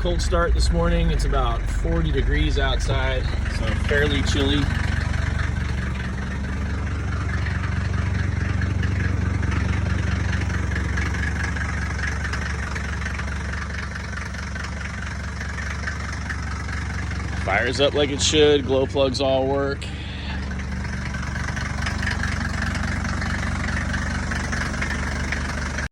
cold start this morning. It's about 40 degrees outside, so fairly chilly. Fires up like it should. Glow plugs all work.